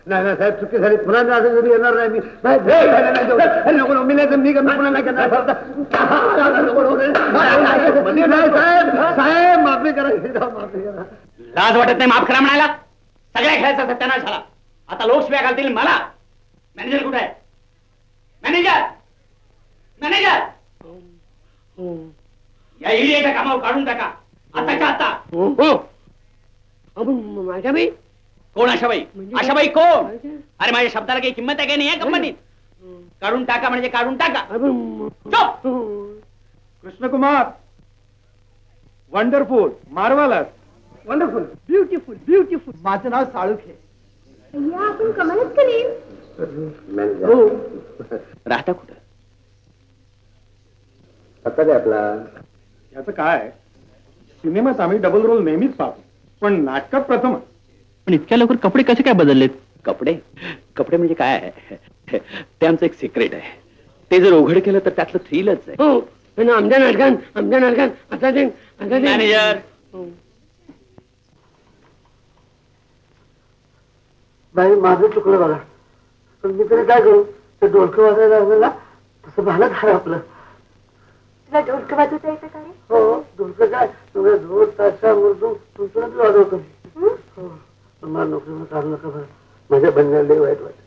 नाही नाही साहेब, चुकी झाली. पुन्हा मी येणार नाही. मी नको मी नाही मी पुन्हा नाही करणार. साहेब माफी करा, माफी करा. लाज वाटत नाही माफ करा म्हणायला? सगळ्या खेळाचा सत्यानाश झाला. आता लोक शिव्या घालतील मला. मॅनेजर कुठे आहे? मॅनेजर, मॅनेजर, या इडियटच्या कामावर काढून टाका आताच्या आता. आशाबाई कोण आशाबाई? आशाबाई कोण? अरे माझ्या शब्दाला काही किंमत आहे का नाही कंपनीत? काढून टाका म्हणजे काढून टाका. Krishnakumar, wonderful, marvellous, wonderful, beautiful, beautiful. माझं नाव साळुखे. आपण कमालच केली. राहता कुठं? आता काय आपला याचं काय, सिनेमात आम्ही डबल रोल नेहमीच पाहतो, पण नाटकात प्रथम. पण इतक्या लवकर कपडे कसे काय बदललेत? कपडे कपडे म्हणजे काय आहे? ते आमचं एक सिक्रेट आहे. ते जर उघड केलं तर त्यातलं थ्रिलच आहे. हो, आमच्या नाटकात आता ते मॅनेजर, बाई माझं चुकलं बघा, पण मी तरी काय करू? ते ढोलकं वाजायला लागलं तसं भालत आहे आपलं. तुला ढोलकं वाजवता येतं का रे? हो, ढोलकं काय तुझं ढोल ताशा मृदू तुझं वाजवतो. पण मला नोकरीवर काढू नका बरं, माझ्या बंजाला लई वाईट वाटत.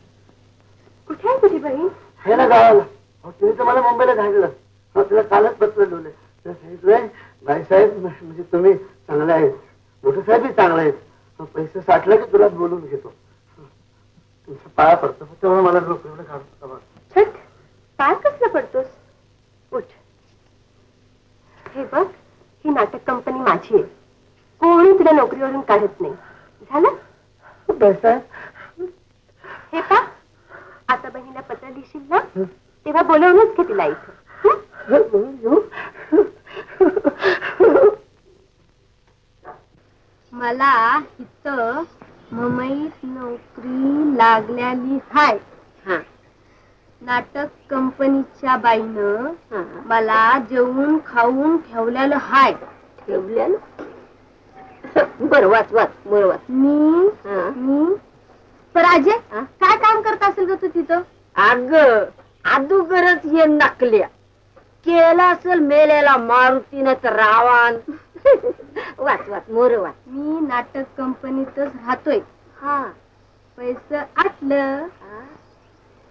कुठे आहे तुझी बहीण? आहे ना गावाला. तिने तर मला मुंबईला घातलं. तिला कालच पत्र लिहिलंय. तिला सांगितलंय, बाईसाहेब म्हणजे तुम्ही चांगले आहेत, मोठे साहेबही चांगले आहेत, पैसे साठले की तुला बोलून घेतो. तुमचा पाया पडतो, तेव्हा मला नोकरीवर काढू नका. छट, पाय कसला पडतोस? उठ. हे बघ, ही नाटक कंपनी माझी आहे. कोणी तुला नोकरीवरून काढत नाही. झालं? हे पा, आता बहिणीला पत्र लिहिशील ना, तेव्हा बोलवूनच घे तिला इथं. मला इथं मुंबईत नोकरी लागल्याली हाय. नाटक कंपनीच्या बाईनं मला जेवून खाऊन ठेवलेलं हाय. ठेवलेलं? बरं वाच वाच बरं वाच. मी पराजय काय काम करत असेल ग तू तिथं? अग अदुगरच ये नकल्या केला असेल मेलेला मारुतीनं तर रावण. वाच वाच मोर वाच. मी नाटक कंपनीतच राहतोय. हा, पैसे आटलं,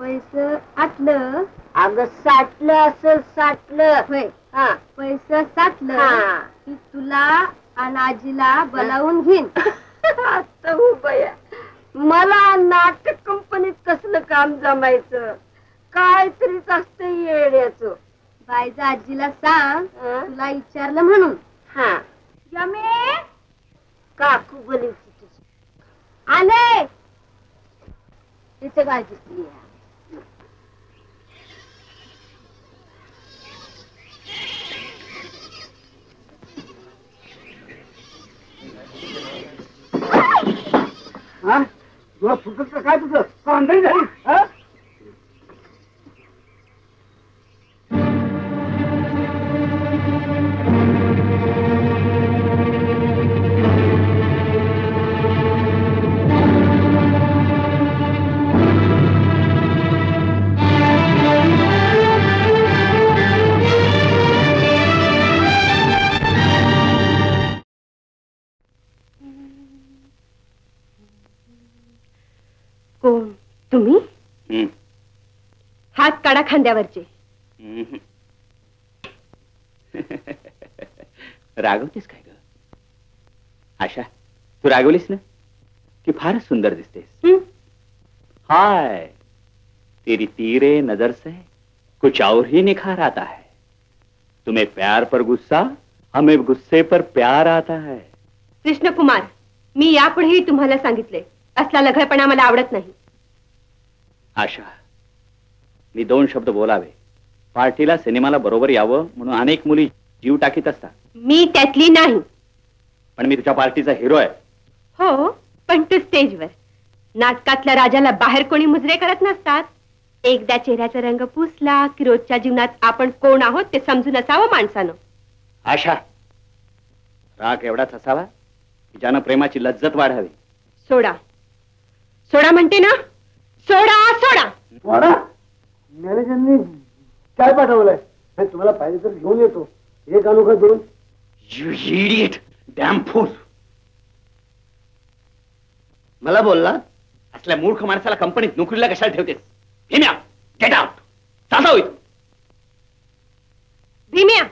पैसे आटलं. अगं साठलं असेल साठलं. होय, हा, पैसे साठलं की तुला आणि आजीला बोलावून घेईन. आता बया, मला नाटक कंपनीत कसलं काम जमायचं? काहीतरीच असतं येड्याचं. बाईच्या आजीला सांग तुला विचारलं म्हणून. हा, यमे काकू बोली आले. तिथे काय दिसली? तुला फुकट काय तुझं कांदळी झाली? कोण तुम्ही? हात काढा खांद्यावरचे. रागवतेस काय ग आशा? तू रागवलीस ना की फारच सुंदर दिसतेस. हाय, तेरी तीरे नजर से कुछ और ही निखार आता है. तुम्हें प्यार पर गुस्सा, हमें गुस्से पर प्यार आता है. कृष्णकुमार, मी यापुढेही तुम्हाला सांगितले, असला लघळपणा मला आवडत नाही. आशा, मी दोन शब्द बोलावे. पार्टीला सिनेमाला बरोबर यावं म्हणून अनेक मुली जीव टाकीत असतात. मी त्यातली नाही. पण मी तुझ्या पार्टीचा हिरो आहे. हो, पण तू स्टेजवर. नाटकातल्या राजाला बाहेर कोणी मुजरे करत नसतात. एकदा चेहऱ्याचा रंग पुसला की रोजच्या जीवनात आपण कोण आहोत ते समजून असावं माणसानं. आशा, राग एवढाच असावा की ज्यानं प्रेमाची लज्जत वाढावी. सोडा सोडा म्हणते ना, सोडा सोडा. वाडा मॅनेजरनी काय पाठवलंय? तुम्हाला पाहिजे तर घेऊन येतो. एक आणू का दोन? You idiot! Damn fool! मला बोलला असल्या मूर्ख माणसाला कंपनीत नोकरीला कशाला ठेवतेस? भीम्या, गेट आउट! चालता होईल. भीम्या,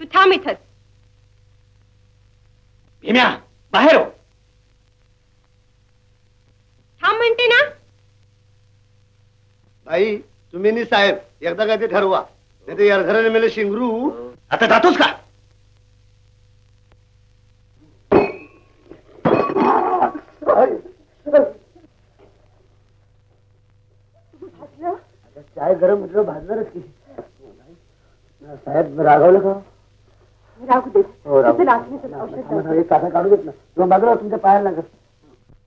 तू थांब इथंच. भीम्या, बाहेर हो. थांब म्हणते ना. भाई तुम्ही नि साहेब एकदा काय ते ठरवा, नाही तर यार घराने मेले शिंगरू. आता जातोस का? चाय गरम म्हटलं भाजणारच की. साहेब रागवलं का? राहू दे. हो एक कासा काढू देत ना किंवा बाजूला तुमच्या पायाला लागत.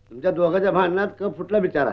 तुमच्या दोघांच्या भांडणात कप फुटला बिचारा.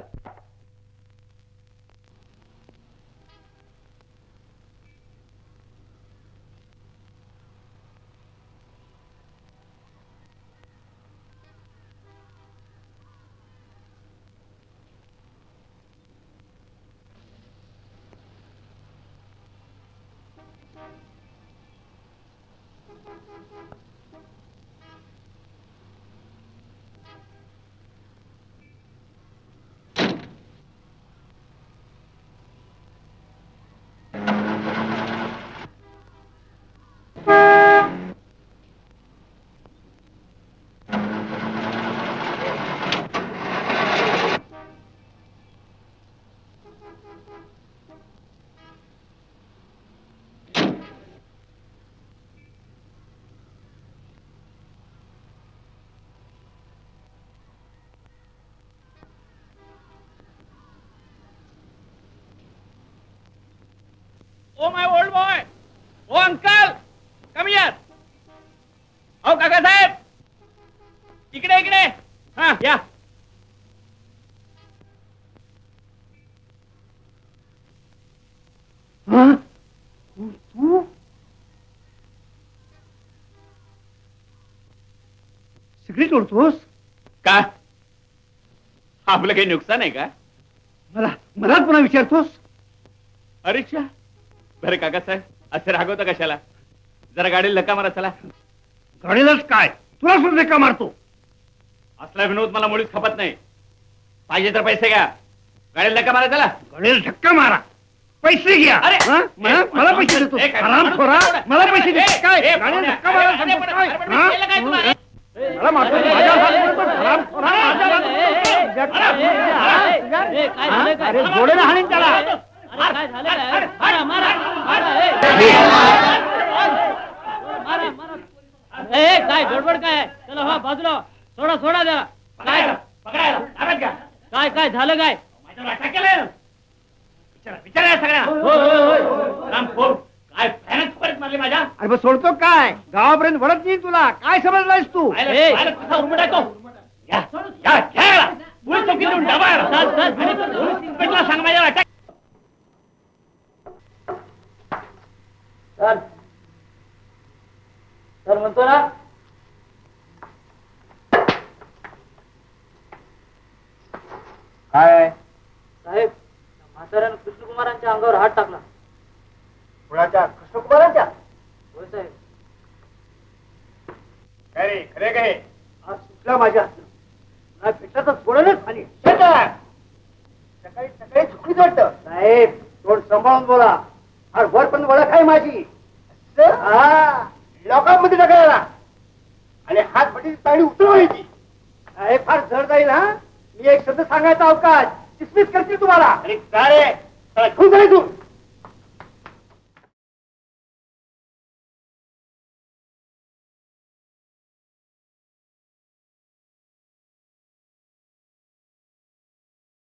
Oh my old boy, oh uncle, come here. ओ काका साहेब, इकडे इकडे. हा या. तू सिगरेट ओढतोस का? आपलं काही नुकसान आहे का? मला पुन्हा विचारतोस? अरेच्छा, बरं काका साहेब असं रागवता कशाला? जरा गाडीला धक्का मारा चला. गाडीलाच काय, तुला सुद्धा धक्का मारतो. असला विनोद मला मुळीच खपत नाही. पाहिजे तर पैसे घ्या, गाडीला धक्का मारा चला. गाडीला धक्का मारा, पैसे घ्या. अरे मला पैसे देतो. हरामखोरा, मला पैसे दे. काय गाडीला धक्का मारा सांगतो काय? मला मारतो. अरे जोडेला हाणीन त्याला. काय गडबड काय? चला हा बाजूला सोडा सोडा द्या. काय काय काय झालं काय? काय भयानक परत मारले माझ्या. अरे बस सोडतो काय? गावापर्यंत वळत नाही तुला. काय समजलायस तू? सांग माझ्या अटॅक. सर म्हणतो ना. काय साहेब, म्हाताऱ्यानं कृष्णकुमारांच्या अंगावर हात टाकला. कुणाच्या? कृष्णकुमारांच्या? होय साहेब. काय रे, खरे काय? आज सुटला माझ्या हातनं. पेटातच बोलणच खाली. सकाळी सकाळी चुकलीच वाटतं. साहेब तोंड सांभाळून बोला. अरे वर पण ओळख आहे माझी. लोकांमध्ये टाकायला आणि हात बटी ताळी उतरवायची. हे फार जड जाईल. हा, मी एक शब्द सांगायचा अवकाश डिसमिस करतील तुम्हाला. अरे का रे, घेऊन जाय तू.